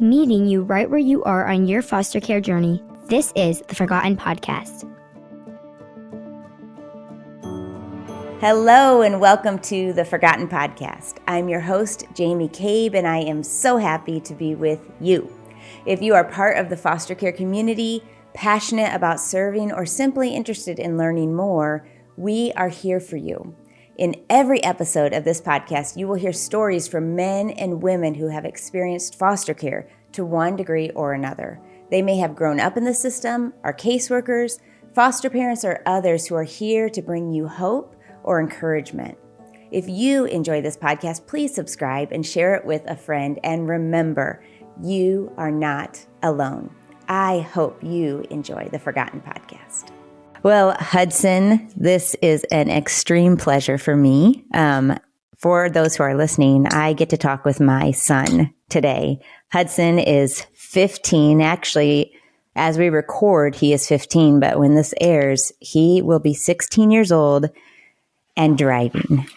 meeting you right where you are on your foster care journey. This is the Forgotten Podcast. Hello and welcome to the Forgotten Podcast. I'm your host, Jami Kaeb, and I am so happy to be with you. If you are part of the foster care community, passionate about serving, or simply interested in learning more, we are here for you. In every episode of this podcast, you will hear stories from men and women who have experienced foster care to one degree or another. They may have grown up in the system, are caseworkers, foster parents, or others who are here to bring you hope or encouragement. If you enjoy this podcast, please subscribe and share it with a friend. And remember, you are not alone. I hope you enjoy the Forgotten Podcast. Well, Hudson, this is an extreme pleasure for me. For those who are listening, I get to talk with my son today. Hudson is 15. Actually, as we record, he is 15, but when this airs, he will be 16 years old and driving.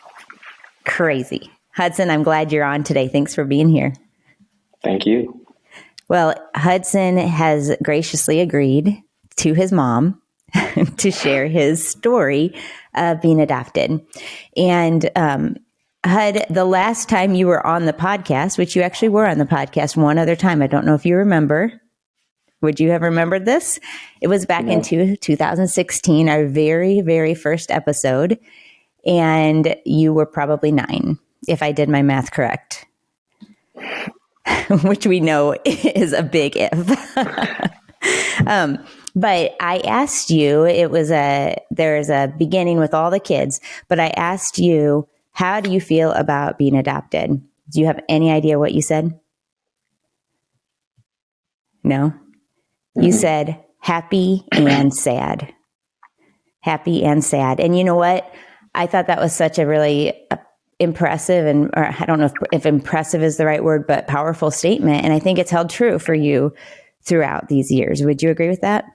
Crazy. Hudson, I'm glad you're on today. Thanks for being here. Thank you. Well, Hudson has graciously agreed to his mom to share his story of being adopted. And Hud, the last time you were on the podcast, which you actually were on the podcast one other time, I don't know if you remember. Would you have remembered this? It was back in 2016, our very, very first episode. And you were probably 9, if I did my math correct, which we know is a big if. But I asked you, there's a beginning with all the kids, but I asked you, how do you feel about being adopted? Do you have any idea what you said? No? Mm-hmm. You said happy and sad. Happy and sad. And you know what? I thought that was such a really impressive or I don't know if impressive is the right word, but powerful statement. And I think it's held true for you throughout these years. Would you agree with that?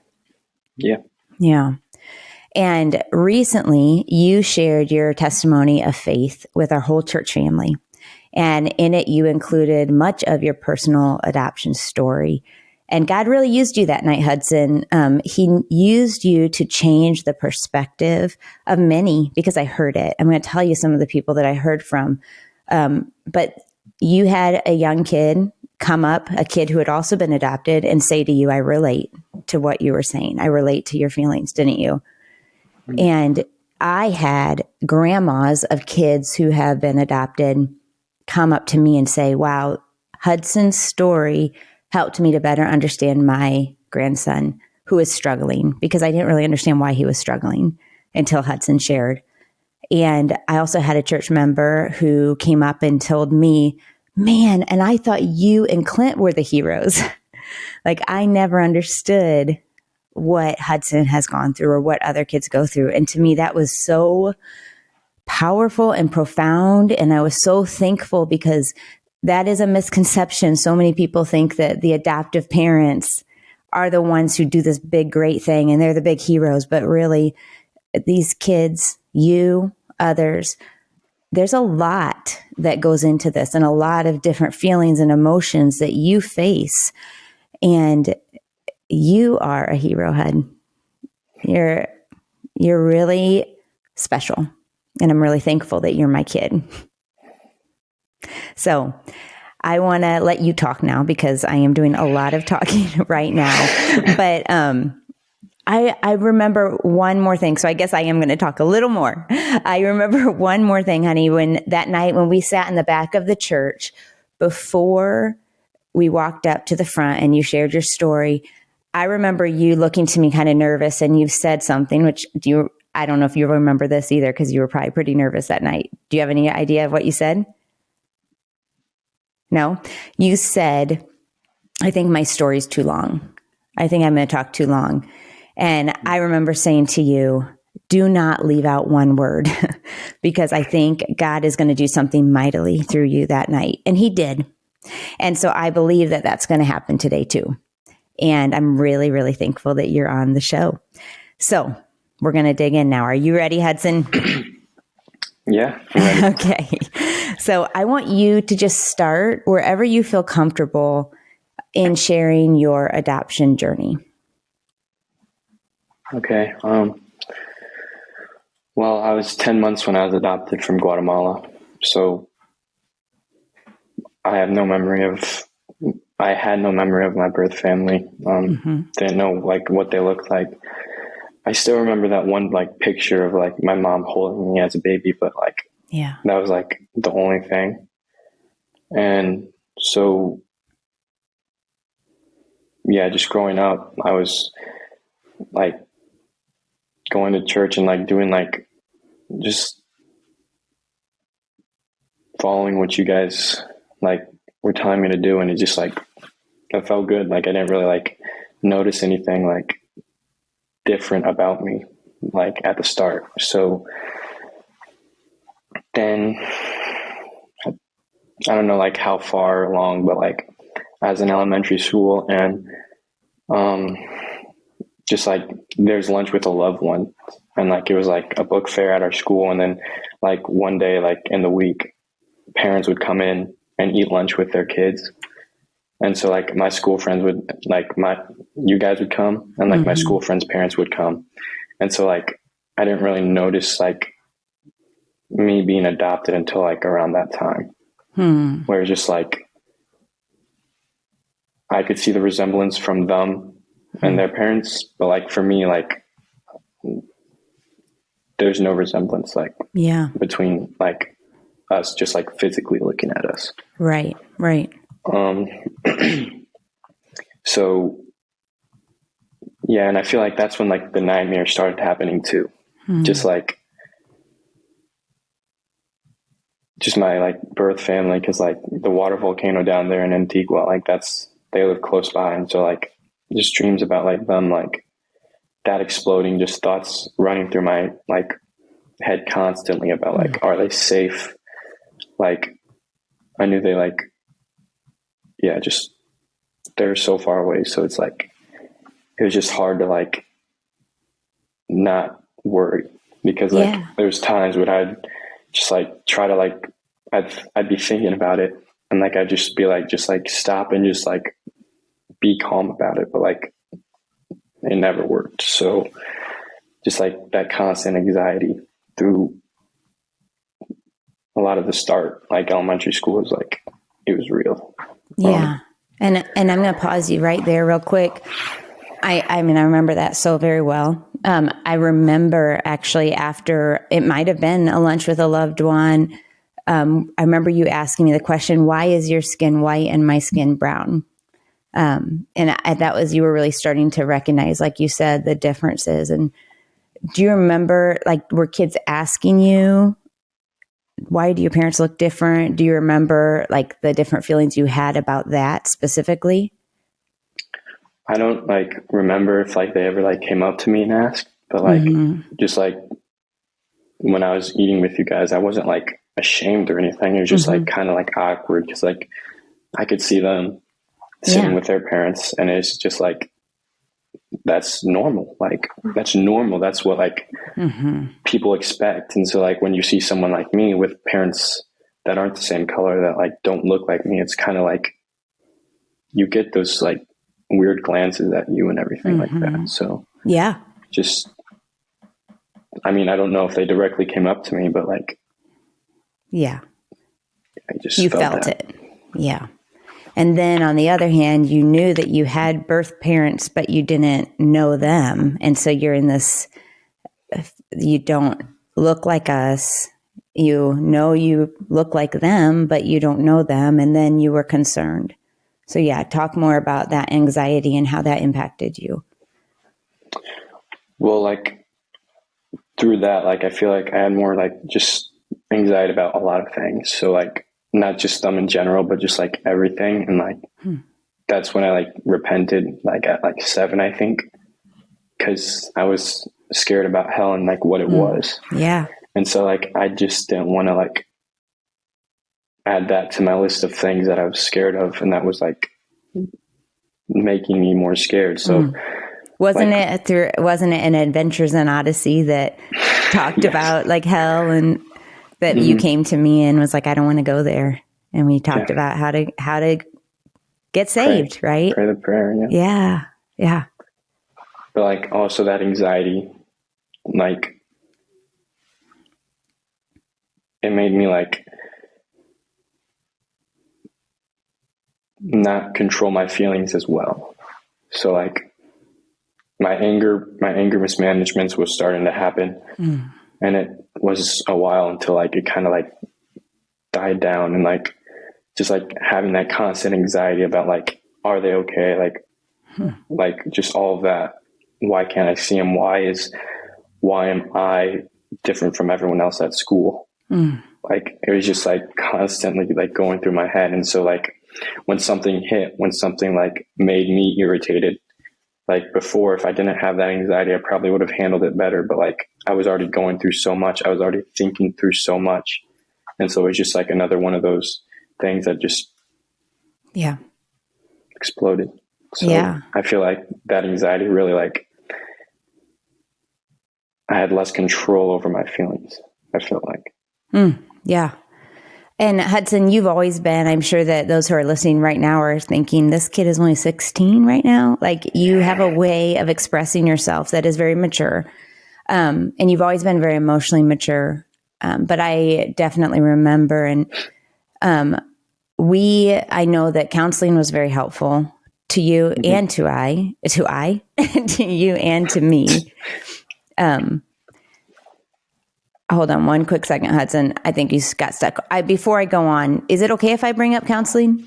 Yeah. Yeah. And recently you shared your testimony of faith with our whole church family. And in it, you included much of your personal adoption story. And God really used you that night, Hudson. He used you to change the perspective of many, because I heard it. I'm going to tell you some of the people that I heard from. But you had a young kid come up, a kid who had also been adopted, and say to you, I relate to what you were saying. I relate to your feelings, didn't you? Mm-hmm. And I had grandmas of kids who have been adopted come up to me and say, wow, Hudson's story helped me to better understand my grandson who is struggling, because I didn't really understand why he was struggling until Hudson shared. And I also had a church member who came up and told me, man, and I thought you and Clint were the heroes. Like, I never understood what Hudson has gone through or what other kids go through. And to me, that was so powerful and profound. And I was so thankful, because that is a misconception. So many people think that the adoptive parents are the ones who do this big, great thing and they're the big heroes. But really, these kids, you, others, there's a lot that goes into this and a lot of different feelings and emotions that you face. And you are a hero, Hud. You're really special. And I'm really thankful that you're my kid. So I want to let you talk now, because I am doing a lot of talking right now. But I remember one more thing. So I guess I am going to talk a little more. I remember one more thing, honey, when that night when we sat in the back of the church before we walked up to the front and you shared your story. I remember you looking to me kind of nervous, and you said something, which I don't know if you remember this either, because you were probably pretty nervous that night. Do you have any idea of what you said? No? You said, I think my story's too long. I think I'm going to talk too long. And I remember saying to you, do not leave out one word, because I think God is going to do something mightily through you that night. And he did. And so I believe that that's going to happen today too. And I'm really, really thankful that you're on the show. So we're going to dig in now. Are you ready, Hudson? Yeah. I'm ready. Okay. So I want you to just start wherever you feel comfortable in sharing your adoption journey. Okay. Well, I was 10 months when I was adopted from Guatemala. So I had no memory of my birth family. Didn't know like what they looked like. I still remember that one like picture of like my mom holding me as a baby, but like, that was like the only thing. And so, just growing up, I was like going to church and like doing like just following what you guys like were telling me to do, and it just like it felt good. Like I didn't really like notice anything like different about me like at the start. So then I don't know like how far along, but like I was in elementary school, and just like there's lunch with a loved one, and like it was like a book fair at our school, and then like one day like in the week parents would come in and eat lunch with their kids. And so like my school friends would like you guys would come, and like my school friends' parents would come. And so like I didn't really notice like me being adopted until like around that time, where it's just like I could see the resemblance from them and their parents, but like for me, like there's no resemblance like between like us just like physically looking at us. Right. So and I feel like that's when like the nightmare started happening too. Just like my like birth family, because like the water volcano down there in Antigua, like they live close by, and so like just dreams about like them, like that exploding, just thoughts running through my like head constantly about like are they safe? Like I knew they like just they're so far away, so it's like it was just hard to like not worry, because like there's times when I'd just like try to like I'd be thinking about it, and like I'd just be like just like stop and just like be calm about it, but like it never worked. So just like that constant anxiety through a lot of the start, like elementary school, was like it was real. And I'm going to pause you right there real quick. I mean, I remember that so very well. I remember actually after, it might have been a lunch with a loved one. I remember you asking me the question, why is your skin white and my skin brown? And that was, you were really starting to recognize, like you said, the differences. And do you remember, like, were kids asking you, why do your parents look different? Do you remember like the different feelings you had about that specifically? I don't like remember if like they ever like came up to me and asked, but like just like when I was eating with you guys, I wasn't like ashamed or anything. It was just like kind of like awkward, because like I could see them sitting with their parents, and it's just like that's normal. Like that's normal. That's what like people expect. And so like when you see someone like me with parents that aren't the same color, that like don't look like me, it's kind of like you get those like weird glances at you and everything like that. So just, I mean, I don't know if they directly came up to me, but like, I just you felt it. Yeah. And then on the other hand, you knew that you had birth parents, but you didn't know them. And so you're in this, you don't look like us. You know you look like them, but you don't know them. And then you were concerned. So talk more about that anxiety and how that impacted you. Well, like through that, like I feel like I had more like just anxiety about a lot of things. So like not just them in general, but just like everything. And like that's when I like repented, like at like 7, I think, because I was scared about hell and like what it was. And so like I just didn't want to like add that to my list of things that I was scared of, and that was like making me more scared. So wasn't it an Adventures in Odyssey that talked about like hell, and that you came to me and was like, I don't want to go there, and we talked about how to get saved, right? Pray the prayer. Yeah. Yeah. Yeah. But like also that anxiety, like it made me like not control my feelings as well. So like my anger mismanagements was starting to happen. And it was a while until like it kind of like died down, and like just like having that constant anxiety about like, are they okay? Like just all of that. Why can't I see them? Why am I different from everyone else at school? Like it was just like constantly like going through my head. And so like when something like made me irritated, like before, if I didn't have that anxiety, I probably would have handled it better. But like I was already going through so much. I was already thinking through so much. And so it was just like another one of those things that just exploded. So I feel like that anxiety really like I had less control over my feelings, I feel like. Yeah. And Hudson, you've always been, I'm sure that those who are listening right now are thinking, this kid is only 16 right now. Like you have a way of expressing yourself that is very mature. And you've always been very emotionally mature. But I definitely remember, and I know that counseling was very helpful to you and to you and to me. Hold on one quick second, Hudson. I think you got stuck. Before I go on, is it okay if I bring up counseling,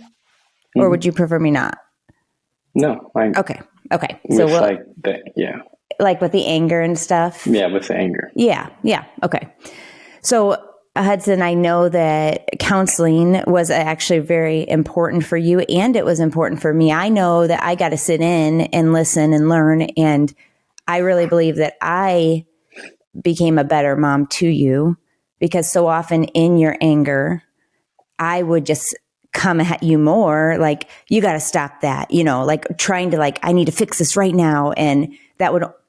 or would you prefer me not? No. Okay. So like with the anger and stuff. Yeah, with the anger. Yeah. Okay. So Hudson, I know that counseling was actually very important for you, and it was important for me. I know that I got to sit in and listen and learn, and I really believe that I became a better mom to you, because so often in your anger, I would just come at you more like, you got to stop that, like trying to like, I need to fix this right now. And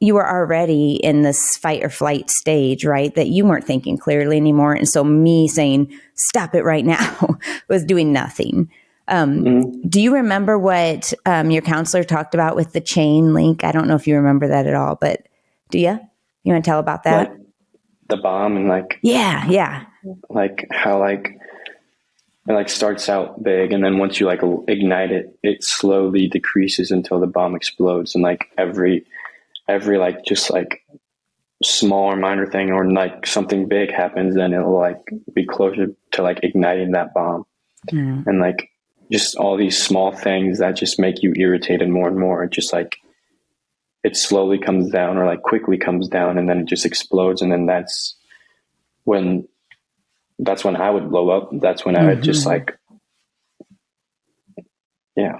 you were already in this fight or flight stage, right? That you weren't thinking clearly anymore. And so me saying, stop it right now was doing nothing. Do you remember what your counselor talked about with the chain link? I don't know if you remember that at all, but do you? You want to tell about that? Like the bomb and like... Yeah. Like how like it like starts out big, and then once you like ignite it, it slowly decreases until the bomb explodes. And like every like just like small or minor thing, or like something big happens, then it'll like be closer to like igniting that bomb. And like just all these small things that just make you irritated more and more. It just like it slowly comes down, or like quickly comes down, and then it just explodes. And then that's when I would blow up. That's when I would just like, Yeah.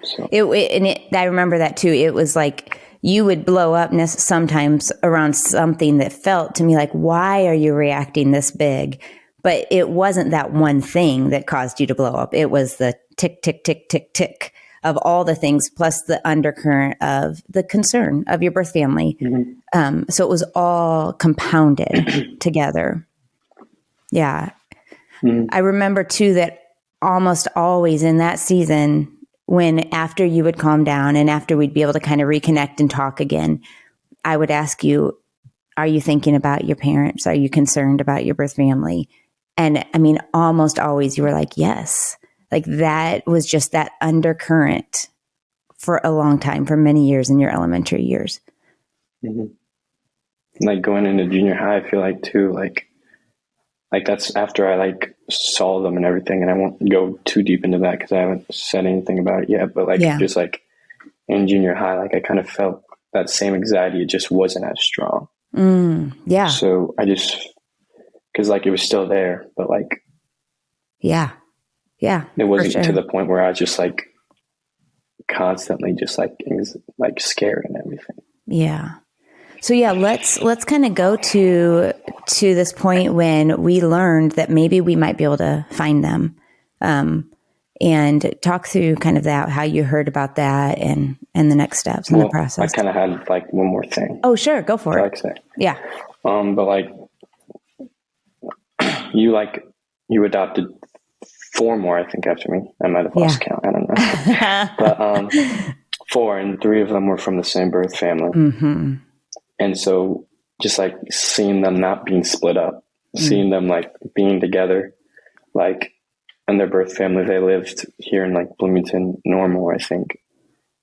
So. I remember that too. It was like you would blow up sometimes around something that felt to me like, why are you reacting this big? But it wasn't that one thing that caused you to blow up. It was the tick, tick, tick, tick, tick of all the things, plus the undercurrent of the concern of your birth family. So it was all compounded together. Yeah. I remember too that almost always in that season, when after you would calm down and after we'd be able to kind of reconnect and talk again, I would ask you, are you thinking about your parents? Are you concerned about your birth family? And I mean, almost always you were like, yes. Like that was just that undercurrent for a long time, for many years in your elementary years. Like going into junior high, I feel like too, like that's after I like saw them and everything, and I won't go too deep into that because I haven't said anything about it yet, but like just like in junior high, like I kind of felt that same anxiety. It just wasn't as strong. So I just, because like it was still there, but like it wasn't to the point where I was just like constantly just like scared and everything. So let's kind of go to this point when we learned that maybe we might be able to find them, and talk through kind of that, how you heard about that and the next steps in the process. I kind of had like one more thing. Oh, sure. Go for it. Yeah. But like you adopted 4 more, I think, after me. I might have lost count. I don't know. But 4, and 3 of them were from the same birth family. Mm-hmm. And so just like seeing them not being split up, seeing them like being together, like in their birth family, they lived here in like Bloomington Normal, I think.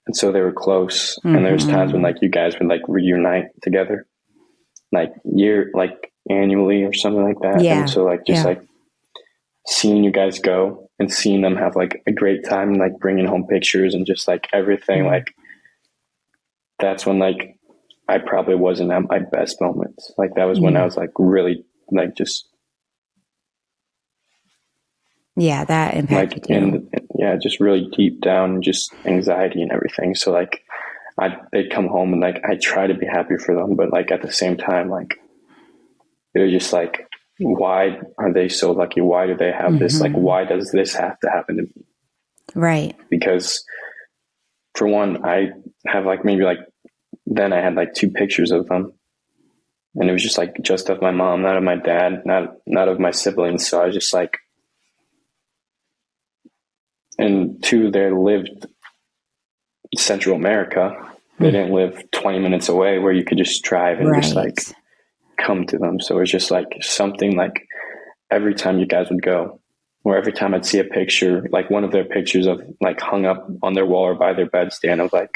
And so they were close. And there's times when like you guys would like reunite together, like annually or something like that. Yeah. And so like just like seeing you guys go and seeing them have like a great time, like bringing home pictures and just like everything, like that's when like I probably wasn't at my best moments. Like that was when I was like really like just that impacted you. Just really deep down, just anxiety and everything. So like they'd come home and like I try to be happy for them, but like at the same time, like it was just like, why are they so lucky? Why do they have this? Like, why does this have to happen to me? Right. Because for one, I have like maybe like then I had like 2 pictures of them, and it was just like just of my mom, not of my dad, not of my siblings. So I was just like, and 2, they lived in Central America. They didn't live 20 minutes away where you could just drive and just like come to them. So it's just like something like every time you guys would go, or every time I'd see a picture, like one of their pictures of like hung up on their wall or by their bedstand of like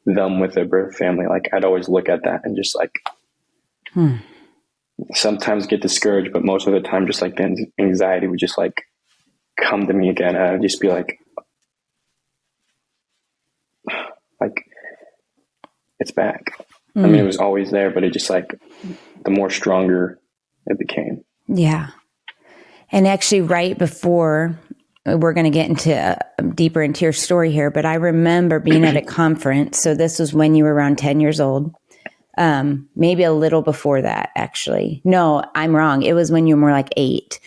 them with their birth family, like I'd always look at that and just like sometimes get discouraged, but most of the time just like the anxiety would just like come to me again. And I'd just be like it's back. I mean, it was always there, but it just like the more stronger it became. Yeah. And actually right before, we're going to get deeper into your story here, but I remember being at a conference. So this was when you were around 10 years old. Maybe a little before that, actually. No, I'm wrong. It was when you were more like 8.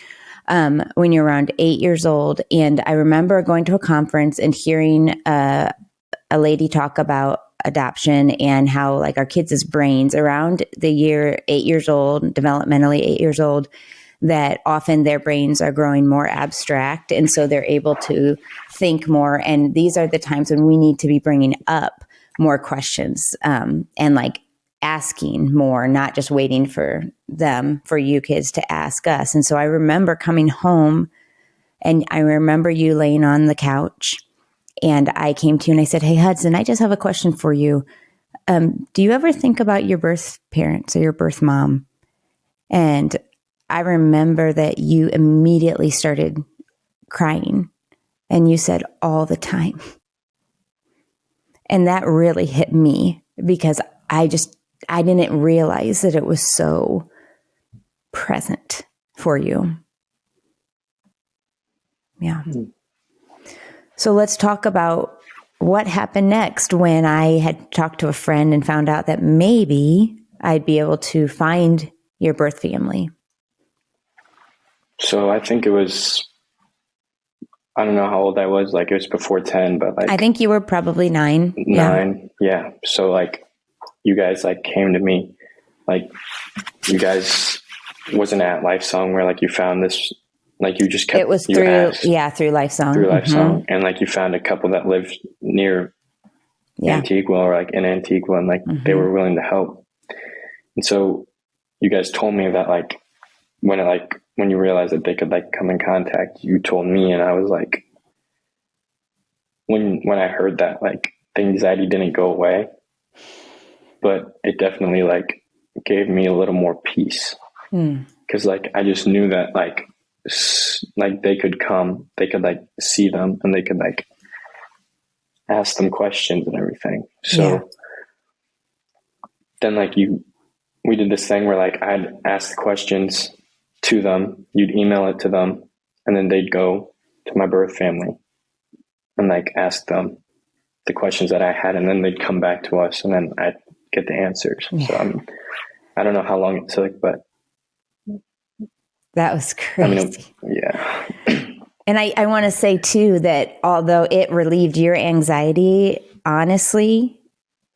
When you're around 8 years old. And I remember going to a conference and hearing a lady talk about adoption and how like our kids' brains around the year 8 years old, developmentally 8 years old, that often their brains are growing more abstract. And so they're able to think more. And these are the times when we need to be bringing up more questions and like asking more, not just waiting for you kids to ask us. And so I remember coming home and I remember you laying on the couch and I came to you and I said, "Hey, Hudson, I just have a question for you. Do you ever think about your birth parents or your birth mom?" And I remember that you immediately started crying and you said, "All the time." And that really hit me because I didn't realize that it was so present for you. Yeah. So let's talk about what happened next when I had talked to a friend and found out that maybe I'd be able to find your birth family. So I think it was, I don't know how old I was. Like it was before 10, but like I think you were probably 9. 9. Yeah. So like you guys like came to me, like you guys wasn't at Lifesong where like you found this, like you just kept, it was through Lifesong. Through Lifesong. And like you found a couple that lived near Antigua or like in Antigua and like they were willing to help. And so you guys told me that like when you realized that they could like come in contact, you told me, and I was like, when I heard that, like the anxiety didn't go away, but it definitely like gave me a little more peace. Cause like, I just knew that like they could come, they could like see them and they could like ask them questions and everything. So then like we did this thing where like I'd ask the questions to them, you'd email it to them, and then they'd go to my birth family and like ask them the questions that I had, and then they'd come back to us and then I'd get the answers. So I don't know how long it took, but that was crazy. I mean, yeah. And I want to say too, that although it relieved your anxiety, honestly,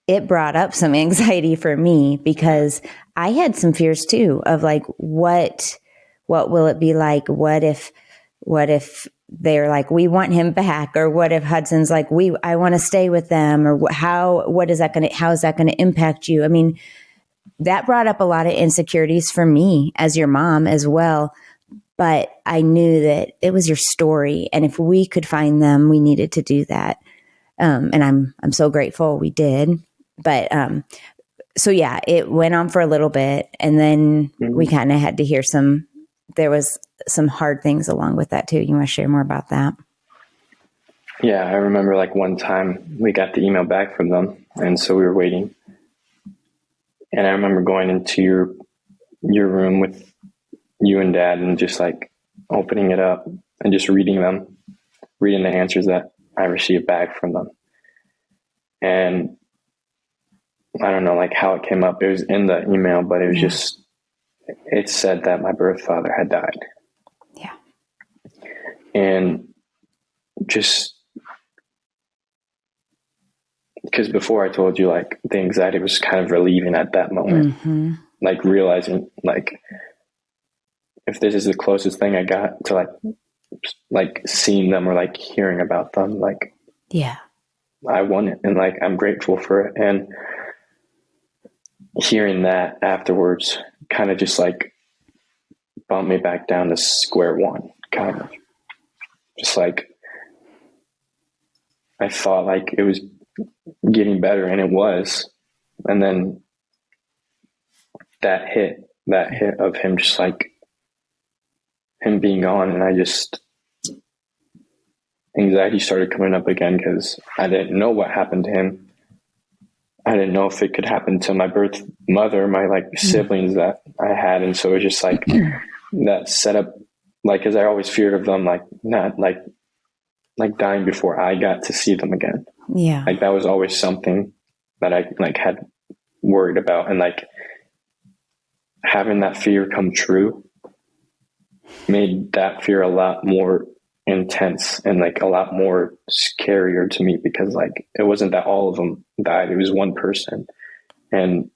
it brought up some anxiety for me because I had some fears too of like, what will it be like? What if they're like, we want him back? Or what if Hudson's like, I want to stay with them? Or how is that going to impact you? I mean, that brought up a lot of insecurities for me as your mom as well. But I knew that it was your story. And if we could find them, we needed to do that. And I'm so grateful we did. But, so yeah, it went on for a little bit, and then we kind of had to hear there was some hard things along with that too. You want to share more about that? Yeah, I remember like one time we got the email back from them, and so we were waiting. And I remember going into your room with you and Dad and just like opening it up and just reading the answers that I received back from them. And I don't know like how it came up. It was in the email, but it was just, it said that my birth father had died. Yeah. And just because before I told you, like the anxiety was kind of relieving at that moment, like realizing like, if this is the closest thing I got to like seeing them or like hearing about them, like, yeah, I won it. And like, I'm grateful for it. And hearing that afterwards kind of just like bumped me back down to square one, kind of just like, I thought like it was getting better, and it was. And then that hit of him, just like him being gone, and anxiety started coming up again because I didn't know what happened to him. I didn't know if it could happen to my birth mother, my like siblings that I had. And so it was just like that setup, like, cause I always feared of them, like not like dying before I got to see them again. Yeah. Like that was always something that I like had worried about, and like having that fear come true made that fear a lot more intense and like a lot more scarier to me, because like it wasn't that all of them died, it was one person, and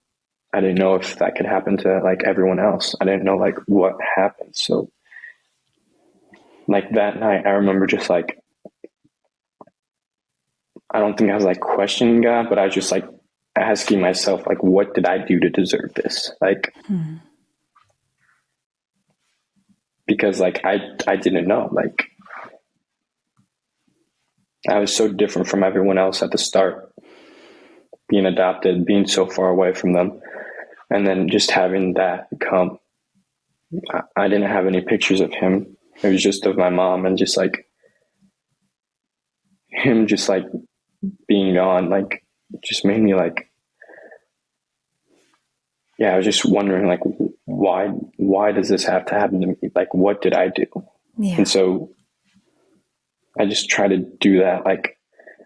I didn't know if that could happen to like everyone else. I didn't know like what happened. So like that night I remember just like, I don't think I was like questioning God, but I was just like asking myself, like, what did I do to deserve this? Like, because like I didn't know, like I was so different from everyone else at the start, being adopted, being so far away from them. And then just having that come, I didn't have any pictures of him. It was just of my mom, and just like him just like being gone, like just made me like, yeah, I was just wondering like, why does this have to happen to me? Like, what did I do? Yeah. And so I just try to do that. Like,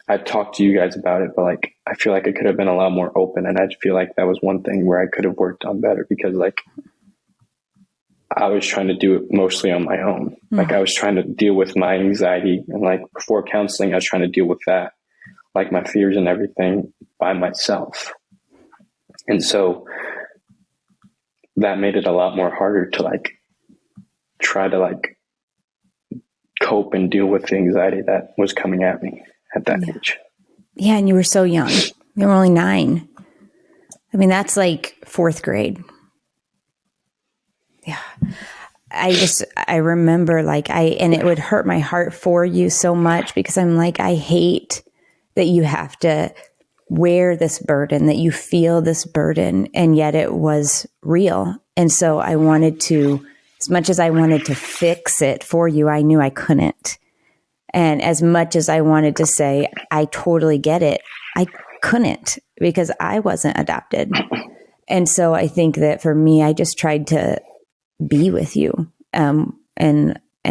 I've talked to you guys about it, but like, I feel like I could have been a lot more open. And I feel like that was one thing where I could have worked on better, because like I was trying to do it mostly on my own. Like I was trying to deal with my anxiety, and like before counseling, I was trying to deal with that, like my fears and everything, by myself. And so that made it a lot more harder to like try to like cope and deal with the anxiety that was coming at me at that age. Yeah. And you were so young. You were only 9. I mean, that's like 4th grade. Yeah. I remember like and it would hurt my heart for you so much, because I'm like, I hate that you have to wear this burden, that you feel this burden, and yet it was real. And so I wanted to, as much as I wanted to fix it for you, I knew I couldn't. And as much as I wanted to say, I totally get it, I couldn't, because I wasn't adopted. And so I think that for me, I just tried to be with you, and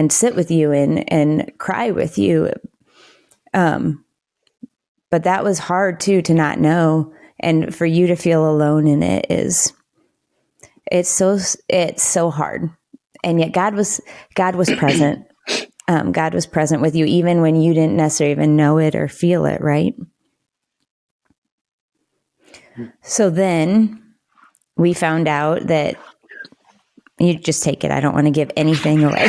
sit with you and cry with you. But that was hard too, to not know. And for you to feel alone in it it's so hard. And yet God was present. God was present with you, even when you didn't necessarily even know it or feel it, right? So then we found out that, you just take it, I don't want to give anything away.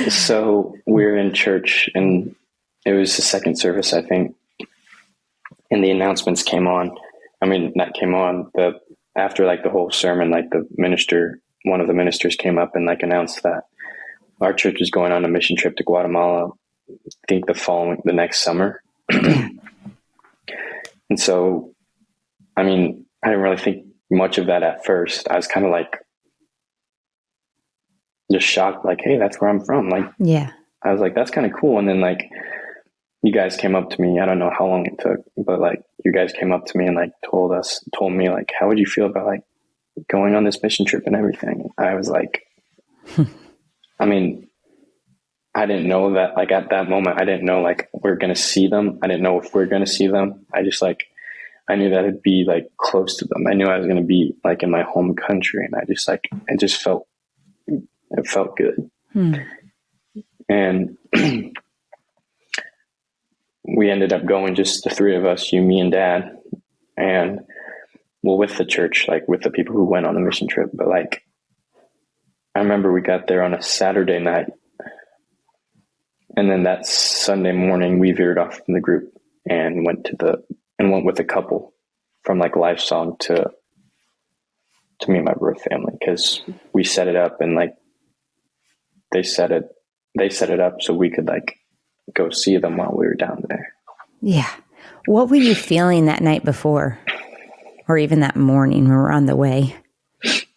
So we're in church, and it was the second service, I think, and the announcements came on. I mean, not came on, but after like the whole sermon, like one of the ministers came up and like announced that our church is going on a mission trip to Guatemala, I think the next summer. And so, I mean, I didn't really think much of that at first. I was kind of like just shocked, like, hey, that's where I'm from. Like, Yeah. I was like, that's kind of cool. And then like, you guys came up to me. I don't know how long it took, but like, you guys came up to me and like told me like, how would you feel about like going on this mission trip and everything? I was like, I mean, I didn't know that, like at that moment, I didn't know like we're going to see them. I didn't know if we're going to see them. I just like, I knew that it'd be like close to them. I knew I was going to be like in my home country, and I just like, it felt good. And we ended up going, just the three of us, you, me, and Dad, and well, with the church, like with the people who went on the mission trip. But like, I remember we got there on a Saturday night, and then that Sunday morning we veered off from the group and went with a couple from like Lifesong to me and my birth family, because we set it up, and like they set it up so we could like go see them while we were down there. Yeah. What were you feeling that night before, or even that morning when we were on the way?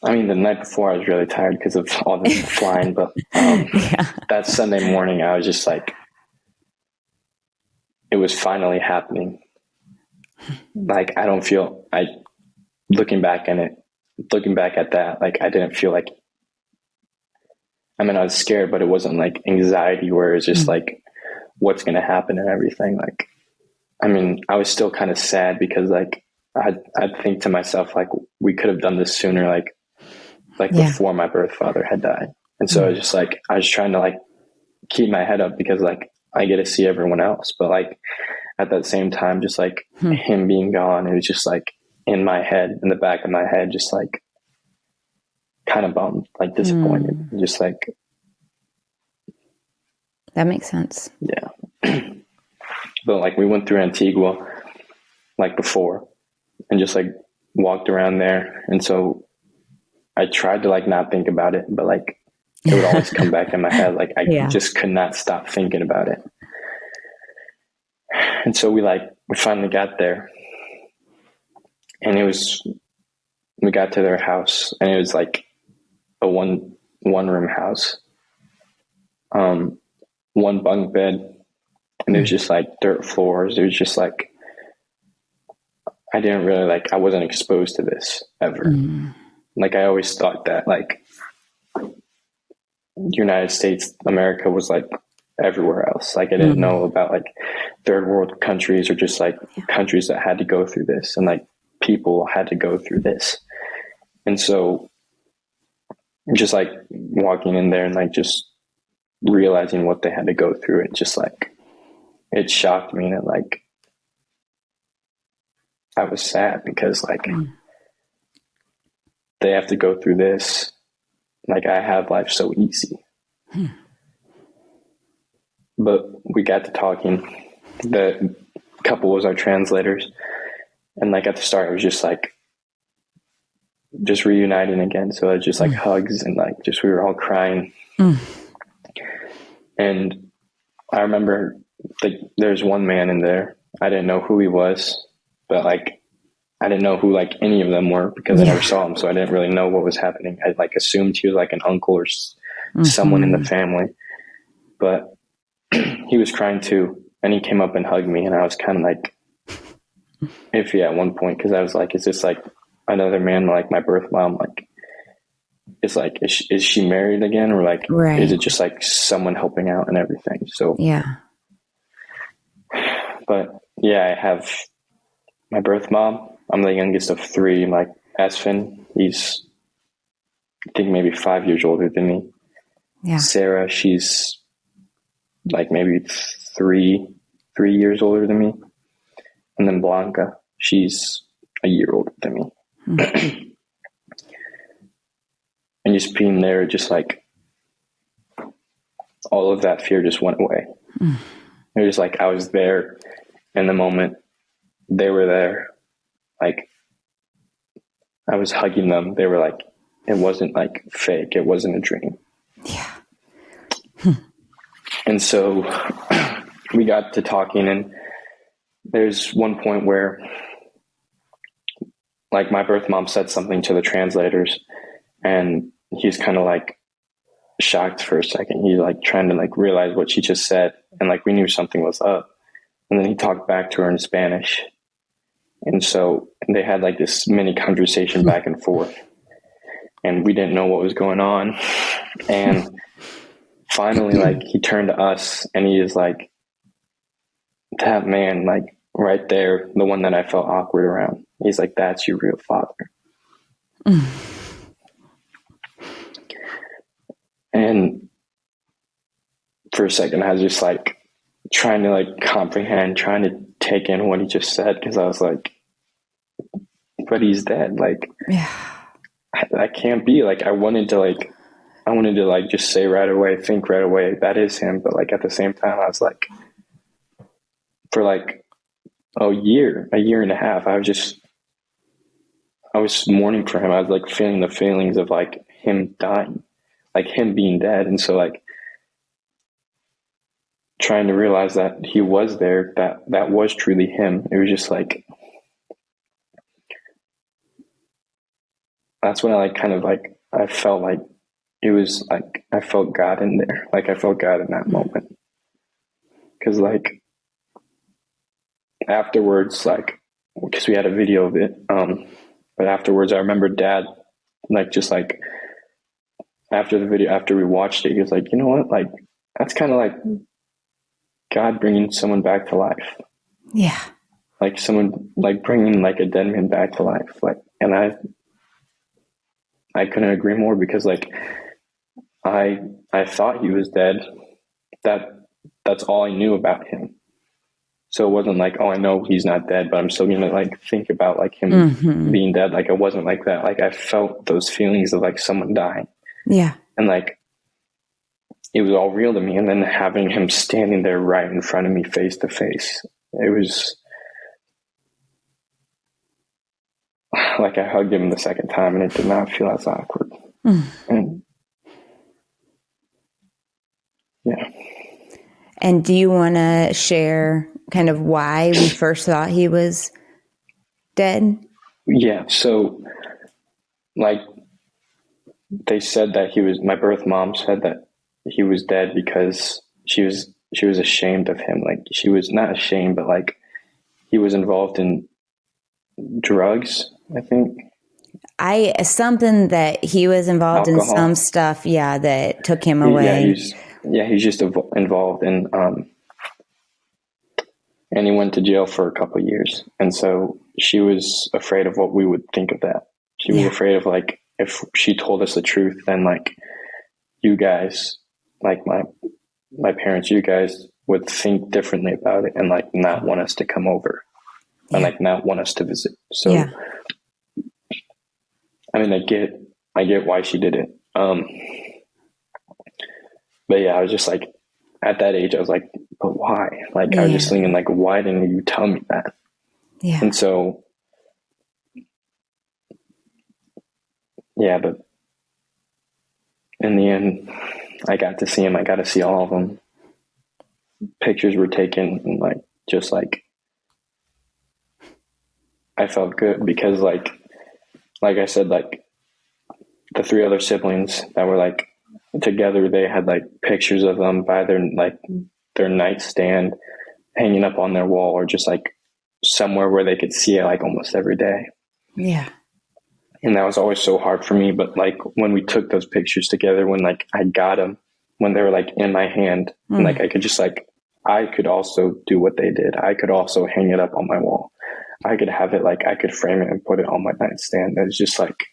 I mean, the night before I was really tired because of all the flying, but that Sunday morning I was just like, it was finally happening. Like, looking back at that, like I didn't feel like, I mean, I was scared, but it wasn't like anxiety where it's just like, what's going to happen and everything. Like, I mean, I was still kind of sad because like, I'd think to myself, like, we could have done this sooner, like before my birth father had died. And so I was just like, I was trying to like keep my head up because like I get to see everyone else. But like at that same time, just like him being gone, it was just like in the back of my head, just like kind of bummed, like disappointed, just like. That makes sense. Yeah. But like we went through Antigua like before and just like walked around there. And so I tried to like not think about it, but like it would always come back in my head. Like I just could not stop thinking about it. And so we finally got there, and we got to their house, and it was like a one room house, one bunk bed, and it was just like dirt floors. It was just like, I wasn't exposed to this ever. Like I always thought that like United States, America was like everywhere else. Like I didn't know about like third world countries, or just like countries that had to go through this, and like people had to go through this. And so just like walking in there and like just realizing what they had to go through, it just like, it shocked me, and it like, I was sad because like they have to go through this. Like I have life so easy. But we got to talking. The couple was our translators. And like at the start, it was just like, just reuniting again. So it was just like hugs, and like just, we were all crying. And I remember like there's one man in there. I didn't know who he was, but like, I didn't know who like any of them were because I never saw him. So I didn't really know what was happening. I like assumed he was like an uncle or someone in the family, but he was crying too. And he came up and hugged me, and I was kind of like iffy at one point, because I was like, is this like another man like my birth mom? Like, it's like, is she married again, or like, is it just like someone helping out and everything? So but yeah, I have my birth mom. I'm the youngest of three. Like Asfin, he's I think maybe 5 years older than me. Sarah, she's like maybe three years older than me. And then Blanca, she's a year older than me. And just being there, just like, all of that fear just went away. It was like I was there in the moment. They were there. Like, I was hugging them. They were like, it wasn't like fake. It wasn't a dream. Yeah. And so we got to talking, and there's one point where, like, my birth mom said something to the translators, and he's kind of like shocked for a second. He's like trying to like realize what she just said. And like, we knew something was up. And then he talked back to her in Spanish. And so they had like this mini conversation back and forth, and we didn't know what was going on. And finally, like, he turned to us and he is like, that man, like right there, the one that I felt awkward around. He's like, that's your real father. And for a second, I was just like trying to like comprehend, trying to take in what he just said. Cause I was like, but he's dead. Like, Yeah. I can't be like, I wanted to like just say right away, think right away, that is him. But like at the same time, I was like, for like a year and a half, I was mourning for him. I was like feeling the feelings of like him dying, like him being dead. And so like trying to realize that he was there, that was truly him. It was just like, that's when I like kind of like, I felt like it was like, I felt God in there. Like I felt God in that moment. Cause like afterwards, like, because we had a video of it. But afterwards I remember Dad, like, just like after the video, after we watched it, he was like, you know what? Like, that's kind of like God bringing someone back to life. Yeah. Like someone like bringing like a dead man back to life. Like, and I couldn't agree more, because like I thought he was dead. That's all I knew about him. So it wasn't like, oh, I know he's not dead, but I'm still gonna like think about like him being dead. Like, it wasn't like that. Like, I felt those feelings of like someone dying. Yeah. And like, it was all real to me. And then having him standing there right in front of me, face to face, it was like I hugged him the second time, and it did not feel as awkward. And yeah. And do you want to share kind of why we first thought he was dead? Yeah. So like, they said that my birth mom said that he was dead because she was ashamed of him. Like, she was not ashamed, but like, he was involved in drugs, I think. Something that he was involved Alcohol. in some stuff, that took him away. He's just involved in, and he went to jail for a couple of years. And so she was afraid of what we would think of that. She was afraid of like, if she told us the truth, then like, you guys, like my parents, you guys would think differently about it, and like not want us to come over, and like not want us to visit. So, I mean, I get why she did it. But yeah, I was just like, at that age, I was like, but why? Like, I was just thinking like, why didn't you tell me that? Yeah. And so, yeah, but in the end, I got to see him. I got to see all of them. Pictures were taken, and like, just like, I felt good, because like I said, like, the three other siblings that were like together, they had like pictures of them by their nightstand, hanging up on their wall, or just like somewhere where they could see it like almost every day. Yeah. And that was always so hard for me. But like, when we took those pictures together, when like I got them, when they were like in my hand, and like, I could just like, I could also do what they did. I could also hang it up on my wall. I could have it, like, I could frame it and put it on my nightstand. It was just like,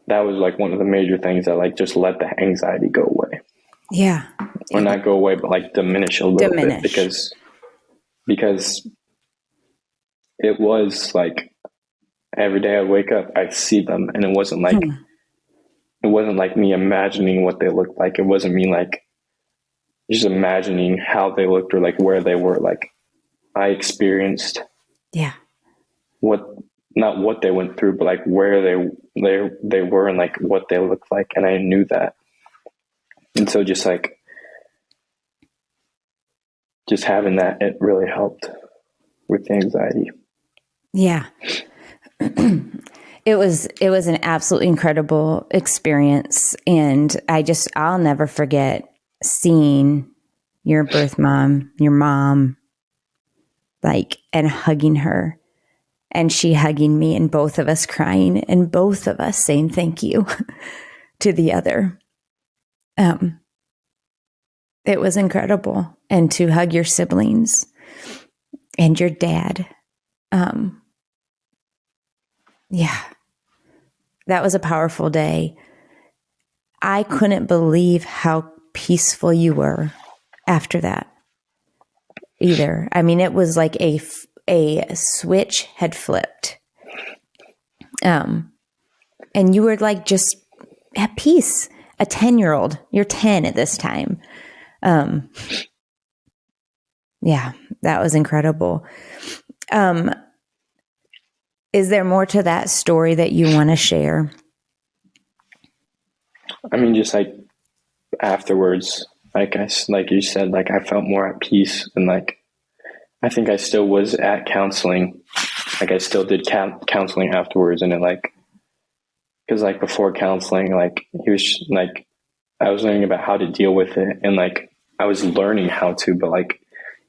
that was like one of the major things that like just let the anxiety go away. Yeah. Or not go away, but like diminish a little bit, because it was like, every day I wake up, I see them, and it wasn't like it wasn't like me imagining what they looked like. It wasn't me like just imagining how they looked or like where they were. Like I experienced not what they went through, but like where they were and like what they looked like. And I knew that. And so just having that, it really helped with the anxiety. Yeah. It was an absolutely incredible experience. And I'll never forget seeing your birth mom, your mom, and hugging her, and she hugging me, and both of us crying, and both of us saying thank you to the other. It was incredible. And to hug your siblings and your dad. Yeah, that was a powerful day. I couldn't believe how peaceful you were after that either. I mean, it was like a switch had flipped. And you were like just at peace. A 10-year-old. You're 10 at this time. Yeah, that was incredible. Is there more to that story that you want to share? I mean, just like afterwards, like you said, like I felt more at peace, and like I think I still was at counseling. Like I still did counseling afterwards, and it like, because like before counseling, like he was like, I was learning about how to deal with it, and like I was learning how to, but like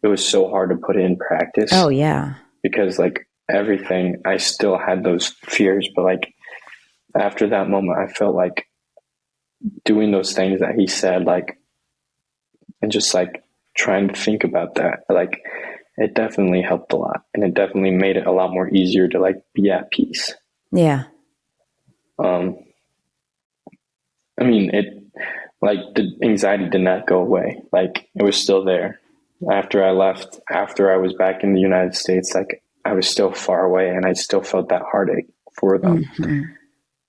it was so hard to put it in practice. Oh yeah, because like everything, I still had those fears, but like after that moment, I felt like doing those things that he said, like, and just like trying to think about that, like it definitely helped a lot, and it definitely made it a lot more easier to like be at peace. Yeah. I mean, it like the anxiety did not go away. Like it was still there after I left, after I was back in the United States. Like I was still far away, and I still felt that heartache for them. Mm-hmm.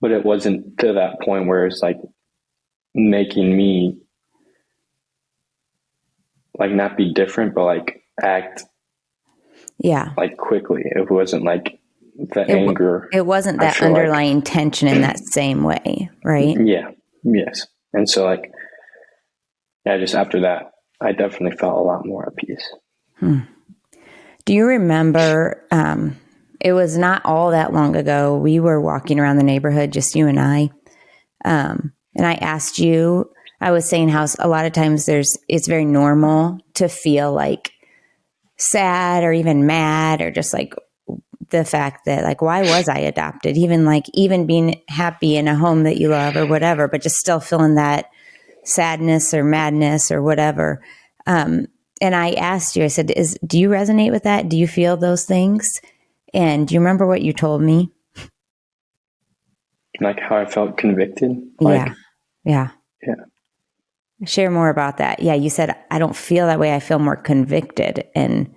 But it wasn't to that point where it's like making me like not be different, but like act like quickly. It wasn't like the anger. It wasn't that underlying like, tension in that same way, right? Yeah. Yes. And so like, yeah, just after that, I definitely felt a lot more at peace. Do you remember, it was not all that long ago, we were walking around the neighborhood, just you and I, and I asked you, I was saying how a lot of times it's very normal to feel like sad or even mad, or just like the fact that like, why was I adopted? Even being happy in a home that you love or whatever, but just still feeling that sadness or madness or whatever. And I asked you, I said, do you resonate with that? Do you feel those things? And do you remember what you told me? Like how I felt convicted? Yeah. Share more about that. Yeah, you said, I don't feel that way. I feel more convicted. And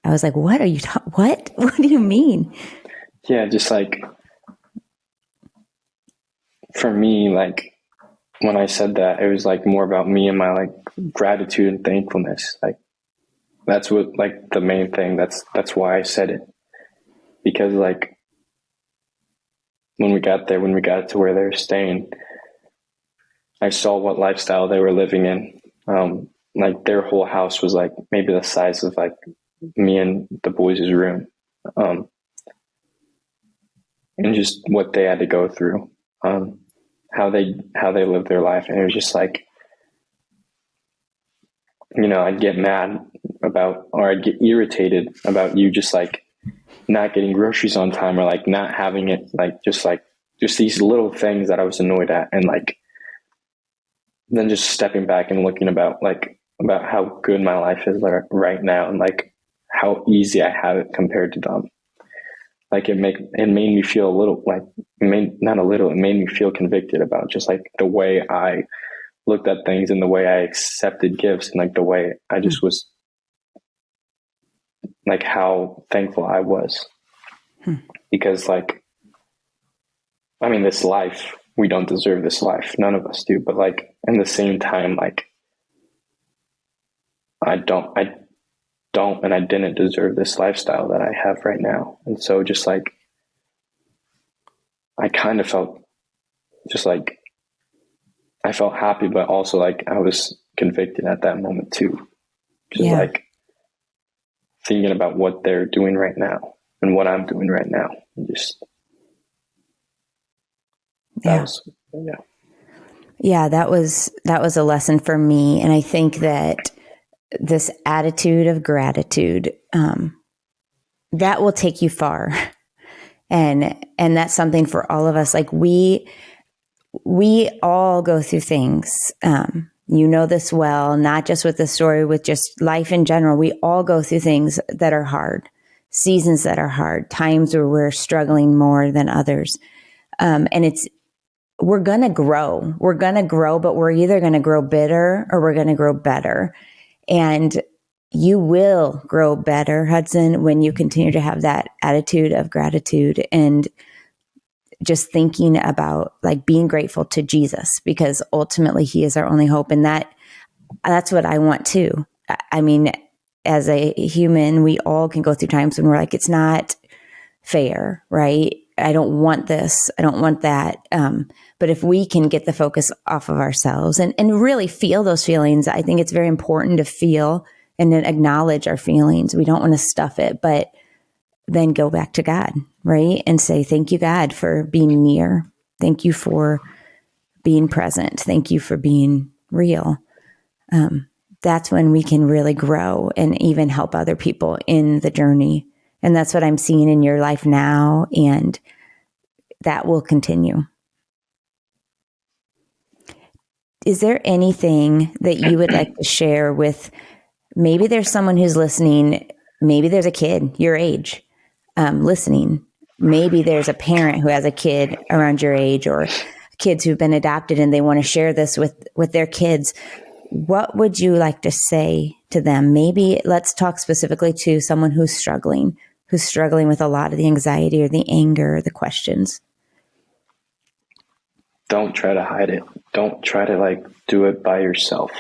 I was like, what are you what? What do you mean? Yeah, just like, for me, like when I said that, it was like more about me and my like gratitude and thankfulness. Like that's what, like the main thing. That's why I said it. Because like when we got to where they were staying, I saw what lifestyle they were living in. Like their whole house was like maybe the size of like me and the boys' room. And just what they had to go through, how they lived their life. And it was just like, you know, I'd get mad about, or I'd get irritated about you just like not getting groceries on time, or like not having it, like just these little things that I was annoyed at. And like, then just stepping back and looking about how good my life is right now, and like how easy I have it compared to them. Like it made me feel a little, like it made me feel convicted about just like the way I looked at things, and the way I accepted gifts, and like the way I just was, like how thankful I was. Because like, I mean, this life, we don't deserve this life. None of us do. But like, in the same time, like, I don't, and I didn't deserve this lifestyle that I have right now. And so just like, I kind of felt just like, I felt happy, but also like I was convicted at that moment too. Just like thinking about what they're doing right now and what I'm doing right now. And just, that was a lesson for me. And I think that this attitude of gratitude, that will take you far. And that's something for all of us. Like we all go through things. You know this well, not just with the story, with just life in general. We all go through things that are hard, seasons that are hard, times where we're struggling more than others. And we're going to grow. We're going to grow, but we're either going to grow bitter or we're going to grow better. And you will grow better, Hudson, when you continue to have that attitude of gratitude and just thinking about like being grateful to Jesus, because ultimately he is our only hope. And that's what I want too. I mean, as a human, we all can go through times when we're like, it's not fair, right? I don't want this. I don't want that. But if we can get the focus off of ourselves and really feel those feelings, I think it's very important to feel and then acknowledge our feelings. We don't want to stuff it, but then go back to God, right? And say, thank you, God, for being near. Thank you for being present. Thank you for being real. That's when we can really grow and even help other people in the journey. And that's what I'm seeing in your life now. And that will continue. Is there anything that you would like to share with, maybe there's someone who's listening, maybe there's a kid your age listening, maybe there's a parent who has a kid around your age, or kids who've been adopted and they want to share this with their kids. What would you like to say to them? Maybe let's talk specifically to someone who's struggling with a lot of the anxiety or the anger or the questions. Don't try to hide it. Don't try to like do it by yourself.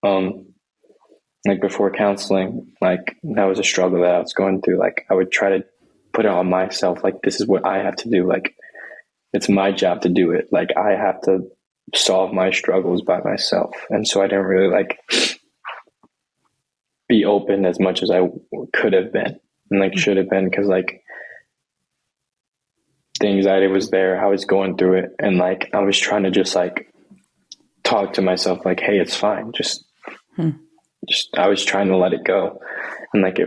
Like before counseling, like that was a struggle that I was going through. Like I would try to put it on myself. Like, this is what I have to do. Like, it's my job to do it. Like, I have to solve my struggles by myself. And so I didn't really like be open as much as I could have been and like should have been. Cause like the anxiety was there. I was going through it. And like, I was trying to just like talk to myself like, hey, it's fine. Just, I was trying to let it go. And like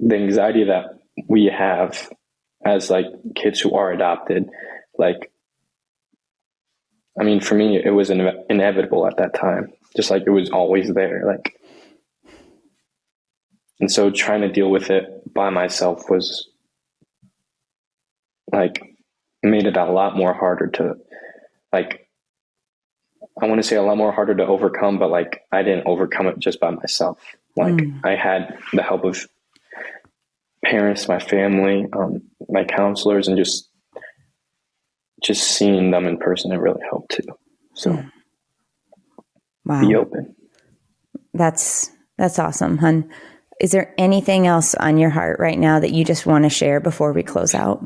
the anxiety that we have as like kids who are adopted, like, I mean, for me, it was inevitable at that time, just like it was always there. Like, and so trying to deal with it by myself was like, made it a lot more harder to like, I want to say a lot more harder to overcome, but like, I didn't overcome it just by myself. Like I had the help of parents, my family, my counselors, and just seeing them in person, it really helped too. So Be open. That's awesome, hun. Is there anything else on your heart right now that you just want to share before we close out?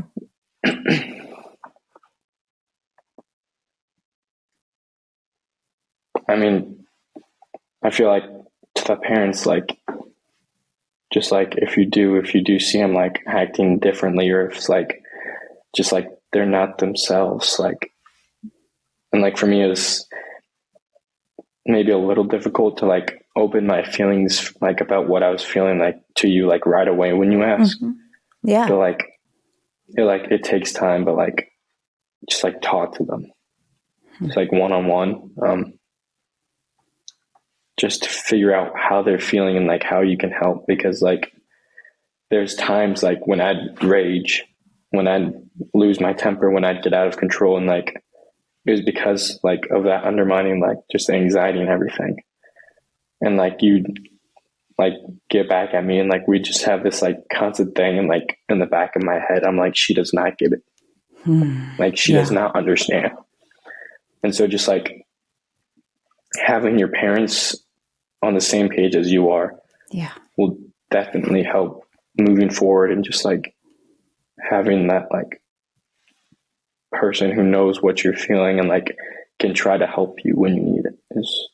I mean, I feel like to the parents, like, just like if you do see them like acting differently, or if it's like, just like they're not themselves, like, and like for me it was maybe a little difficult to like open my feelings, like about what I was feeling like to you, like right away when you ask. Yeah. But like, it takes time, but like, just like talk to them. It's like one-on-one, just to figure out how they're feeling and like how you can help. Because like, there's times like when I'd rage, when I'd lose my temper, when I'd get out of control, and like, it was because like of that undermining, like just the anxiety and everything. And like, you'd like get back at me, and like, we just have this like constant thing, and like in the back of my head, I'm like, she does not get it. Like she does not understand. And so just like having your parents on the same page as you are will definitely help moving forward, and just like having that like person who knows what you're feeling and like can try to help you when you need it is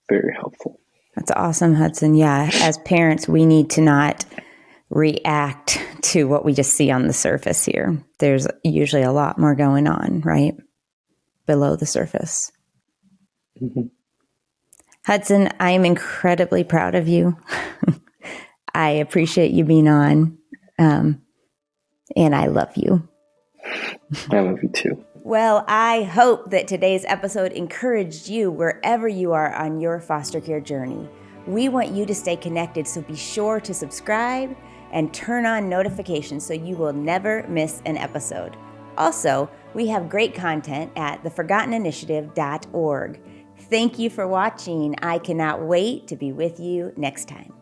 very helpful. That's awesome, Hudson. Yeah. As parents, we need to not react to what we just see on the surface here. There's usually a lot more going on, right? Below the surface. Mm-hmm. Hudson, I am incredibly proud of you. I appreciate you being on, and I love you. I love you too. Well, I hope that today's episode encouraged you wherever you are on your foster care journey. We want you to stay connected, so be sure to subscribe and turn on notifications so you will never miss an episode. Also, we have great content at theforgotteninitiative.org. Thank you for watching. I cannot wait to be with you next time.